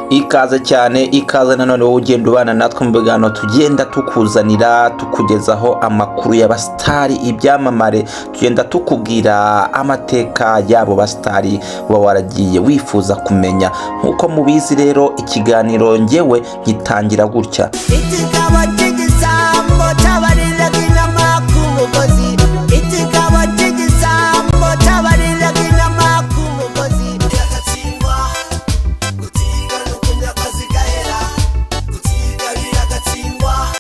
Ikaze cyane, ikaze nanone wowe ugenda ubana natwe mu biganiro tugenda tukuzanira tukugezaho amakuru y'abastari, ibyamamare, tugenda tukubwira amateka y'abo bastari uba waragiye wifuza kumenya. Nkuko mubizi rero ikiganiro njyewe ngitangira gutya.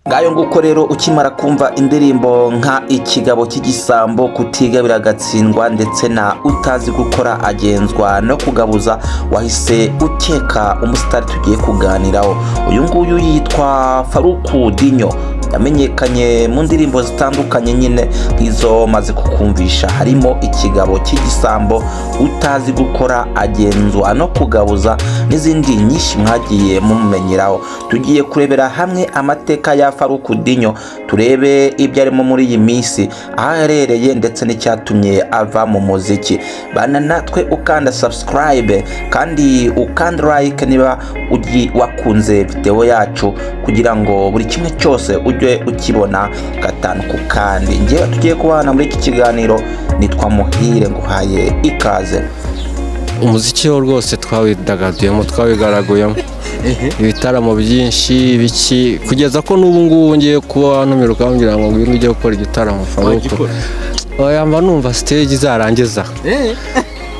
Ngayo nguko rero ukimara kumva indirimbo nka ikigabo cy'igisambo, kutiga biragatsindwa ndetse na utazi gukora agenzwa no kugabuza, wahise ukeka umusitari tugiye kuganiraho. Uyu nguyu yitwa Faruku Dinho, yamenyekanye mu ndirimbo zitandukanye nyine nk'izo maze kukumvisha, harimo ikigabo cy'igisambo, utazi gukora agenzwa no kugabuza n'izindi nyinshi mwagiye mumumenyeraho. Tugiye kurebera hamwe amateka ya Faruku Dinho, turebe ibyo arimo muri iyi minsi, aho aherereye ndetse n'icyatumye ava mu muziki. Bana natwe ukanda subscribe kandi ukanda like niba wakunze video yacu, kugira ngo buri kimwe cyose ujye ukibona gatanu ku kandi. Njyewe tugiye kubana muri iki kiganiro, nitwa Muhire, nguhaye ikaze. Umuziki wo rwose twawidagaduyemo, twawigaraguyemo ibitaramo byinshi biki, kugeza ko n'ubu ngubu ngiye kuba ntumira ukambwira ngo ngwino ujye gukora igitaramo Faruku. Yamba numva stage izarangiza.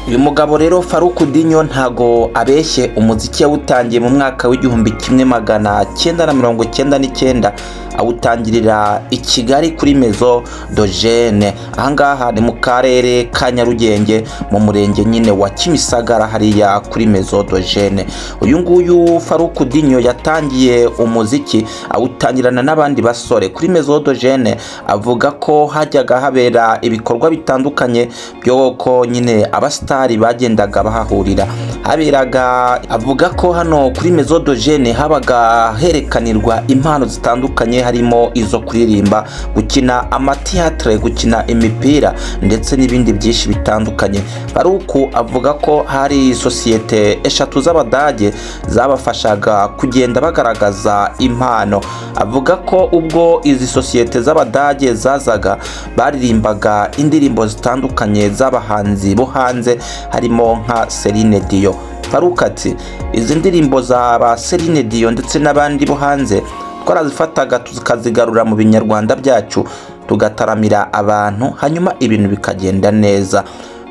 Uyu mugabo rero Faruku Dinho ntago abeshye, umuziki yawutangiye mu mwaka w'1999, awutangirira i Kigali kuri Maison de Jeunes. Ahangaha ni mu karere ka Nyarugenge mu murenge nyine wa Kimisagara, hariya kuri Maison de Jeunes. Uyu nguyu Faruku Dinho yatangiye umuziki awutangirana n'abandi basore kuri Maison de Jeunes. Avuga ko hajyaga habera ibikorwa bitandukanye byo ko nyine abastari bagendaga bahahurira, haberaga, avuga ko hano kuri Maison de Jeunes habaga herekanirwa impano zitandukanye, harimo izo kuririmba, gukina amateatre, gukina imipira ndetse n'ibindi byinshi bitandukanye. Faruku avuga ko hari sosiyete eshatu z'Abadage zabafashaga kugenda bagaragaza impano. Avuga ko ubwo izi sosiyete z'Abadage zazaga, baririmbaga indirimbo zitandukanye z'abahanzi bo hanze, harimo nka Celine Dion. Faruku ati izi ndirimbo za ba Celine Dion ndetse n'abandi bo hanze twarazifataga tukazigarura mu binyarwanda byacu, tugataramira abantu, hanyuma ibintu bikagenda neza.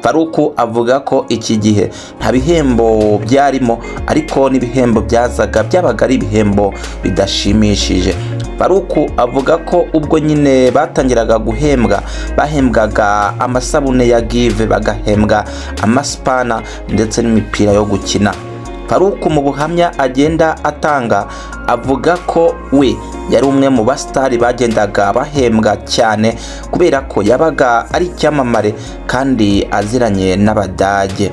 Faruku avuga ko iki gihe nta bihembo byarimo, ariko n'ibihembo byazaga byabaga ari ibihembo bidashimishije. Faruku avuga ko ubwo nyine batangiraga guhembwa, bahembwaga amasabune ya Give, bagahembwa amaspana ndetse n'imipira yo gukina. Faruku mu buhamya agenda atanga avuga ko we yari umwe mu bastari bagendaga bahembwa cyane, kubera ko yabaga ari icyamamare kandi aziranye n'Abadage.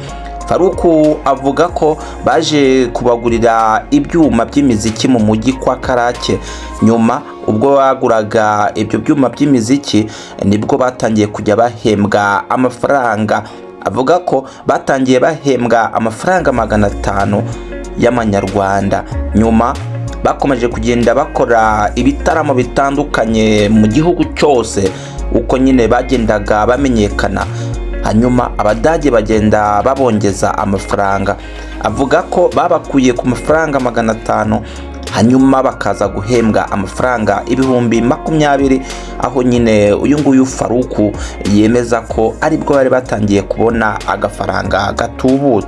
Faruku avuga ko baje kubagurira ibyuma by'imiziki mu mujyi kwa Karake. Nyuma ubwo baguraga ibyo byuma by'imiziki, nibwo batangiye kujya bahembwa amafaranga. Avuga ko batangiye bahembwa amafaranga 500 y'amanyarwanda. Nyuma bakomeje kugenda bakora ibitaramo bitandukanye mu gihugu cyose, uko nyine bagendaga bamenyekana. Hanyuma Abadage bagenda babongeza amafaranga. Avuga ko babakuye ku mafaranga 500, hanyuma bakaza guhembwa amafaranga 20,000, aho nyine uyu nguyu Faruku yemeza ko aribwo bari batangiye kubona agafaranga gatubutse.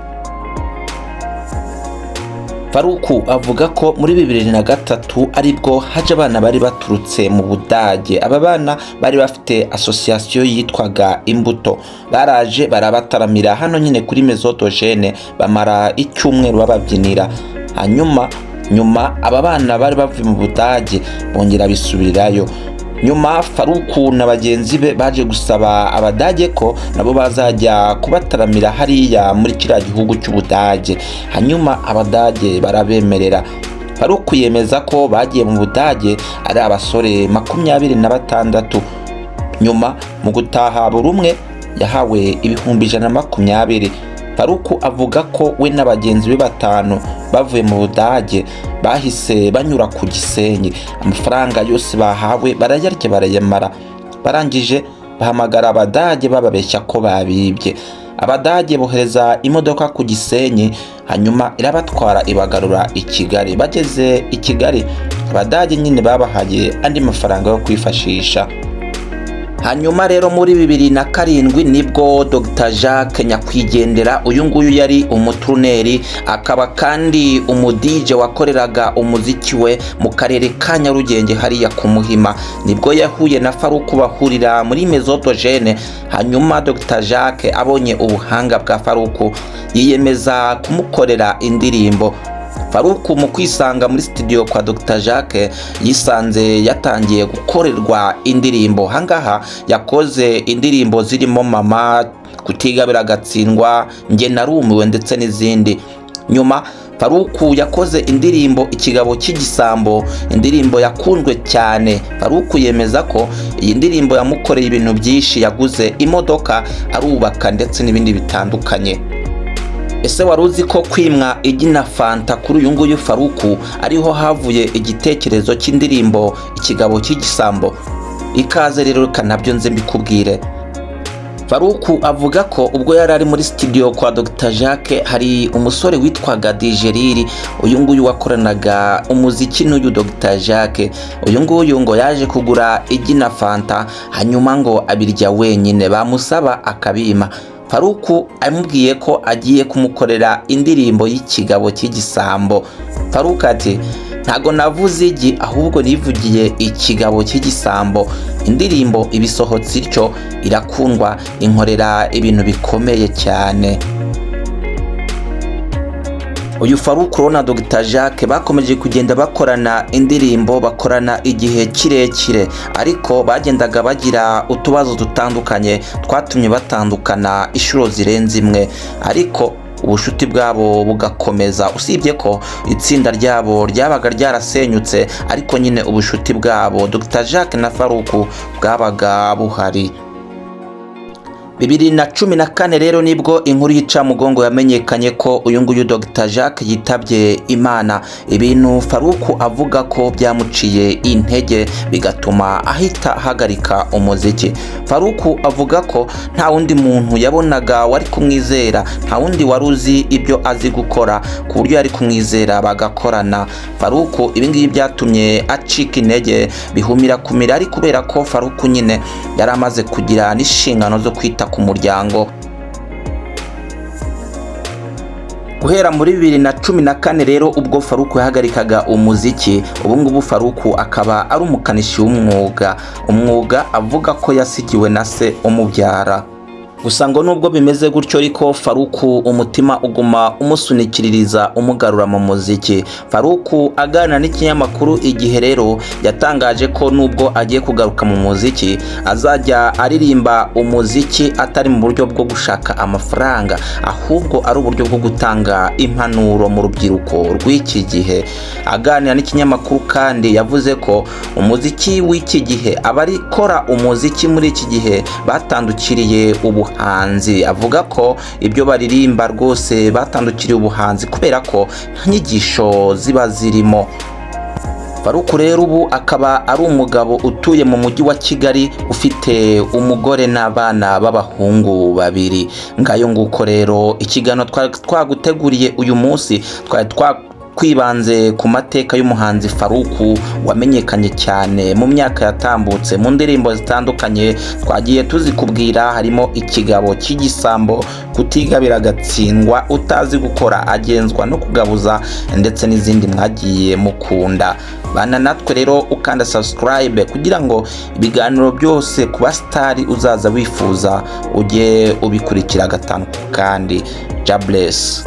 Faruku avuga ko muri 2003 aribwo haje abana bari baturutse mu Budage. Aba bana bari bafite association yitwaga Imbuto, baraje barabataramira hano nyine kuri Maison de Jeunes, bamara icyumweru bababyinira. Nyuma aba bana bari bavuye mu Budage bongera bisubirayo. Nyuma Faruku na bagenzi be baje gusaba Abadage ko nabo bazajya kubataramira hariya muri kiriya gihugu cy'Ubudage. Hanyuma Abadage barabemerera. Faruku yemeza ko bagiye mu Budage ari abasore 26. Nyuma mu gutaha buri umwe yahawe 120,000. Faruku avuga ko we n'abagenzi be batanu bavuye mu Budage bahise banyura ku Gisenyi, amafaranga yose bahawe barayarya barayamara, barangije bahamagara Abadage bababeshya ko babibye. Abadage bohereza imodoka ku Gisenyi, hanyuma irabatwara ibagarura i Kigali. Bageze i Kigali Abadage nyine babahaye andi mafaranga yo kwifashisha. Hanyuma rero muri 2007 nibwo Dr Jacques Nyakwigendera, uyu nguyu yari umuturuneri akaba kandi umudije wakoreraga umuziki we mu karere ka Nyarugenge hariya ku Muhima, nibwo yahuye na Faruku bahurira muri Maison d'Ogene. Hanyuma Dr Jacques abonye ubuhanga bwa Faruku yiyemeza kumukorera indirimbo. Faruku mu kwisanga muri studio kwa Dr Jacques yisanze yatangiye gukorerwa indirimbo. Hangaha yakoze indirimbo zirimo Mama, Kutigabira Gatsindwa, Nge Narumiwe ndetse n'izindi. Nyuma Faruku yakoze indirimbo Ikigabo cy'igisambo, indirimbo yakunzwe cyane. Faruku yemeza ko iyi ndirimbo yamukoreye ibintu byinshi, yaguze imodoka, arubaka ndetse n'ibindi bitandukanye. Ese waruzi ko kwimwa igi na fanta kuri uyu nguyu Faruku ariho havuye igitekerezo cy'indirimbo Ikigabo cy'igisambo? Ikaze rero kanabyo nze mbikubwire. Faruku avuga ko ubwo yari ari muri studio kwa Dr Jacques hari umusore witwaga Dijeriri, uyu nguyu wakoranaga umuziki n'uyu Dr Jacques. Uyu nguyu ngo yaje kugura igi na fanta, hanyuma ngo abirya wenyine, bamusaba akabima. Faruku amubwiye ko agiye kumukorera indirimbo y'Ikigabo cy'igisambo. Faruku ati ntago navuze igi ahubwo nivugiye Ikigabo cy'igisambo. Indirimbo ibisohotse ityo irakundwa, inkorera ibintu bikomeye cyane. Uyu Faruku na Dr Jacques bakomeje kugenda bakorana indirimbo, bakorana igihe kirekire, ariko bagendaga bagira utubazo dutandukanye twatumye batandukana inshuro zirenze imwe, ariko ubushuti bwabo bugakomeza. Usibye ko itsinda ryabo ryabaga ryarasenyutse, ariko nyine ubushuti bwabo Dr Jacques na Faruku bwabaga buhari. 2014 rero nibwo inkuru y'Icamugongo yamenyekanye ko uyu nguyu Dr Jacques yitabye Imana. Ibintu Faruku avuga ko byamuciye intege bigatuma ahita ahagarika umuziki. Faruku avuga ko nta wundi muntu yabonaga wari kumwizera, nta wundi waruzi ibyo azi gukora ku buryo yari kumwizera bagakorana. Faruku ibingibi byatumye acika intege bihumira kumira, ari kubera ko Faruku nyine yari amaze kugira n'inshingano zo kwita ku muryango. Guhera muri 2014 rero ubwo Faruku yahagarikaga umuziki, ubu ngubu Faruku akaba ari umukanishi w'umwuga avuga ko yasigiwe na se umubyara. Gusa ngo nubwo bimeze gutyo ariko Faruku umutima uguma umusunikiririza umugarura mu muziki. Faruku aganira n'ikinyamakuru Igihe rero yatangaje ko nubwo agiye kugaruka mu muziki azajya aririmba umuziki atari mu buryo bwo gushaka amafaranga, ahubwo ari uburyo bwo gutanga impanuro mu rubyiruko rw'iki gihe. Aganira n'ikinyamakuru kandi yavuze ko umuziki w'iki gihe, abarikora umuziki muri iki gihe batandukiriye ubuhanzi. Avuga ko ibyo baririmba rwose batandukiriye ubuhanzi kubera ko nyigisho ziba zirimo. Faruku rero ubu akaba ari umugabo utuye mu mujyi wa Kigali, ufite umugore n'abana b'abahungu 2. Ngayo nguko rero ikiganiro twaguteguriye uyu munsi, kwibanze ku mateka y'umuhanzi Faruku wamenyekanye cyane mu myaka yatambutse mu ndirimbo zitandukanye twagiye tuzikubwira, harimo Ikigabo cy'igisambo, Kutigabira Gatsindwa, Utazi gukora agenzwa no kugabuza ndetse n'izindi mwagiye mukunda. Bana natwe rero ukanda subscribe kugira ngo ibiganiro byose ku basitari uzaza wifuza ujye ubikurikira gatanu kandi. God bless.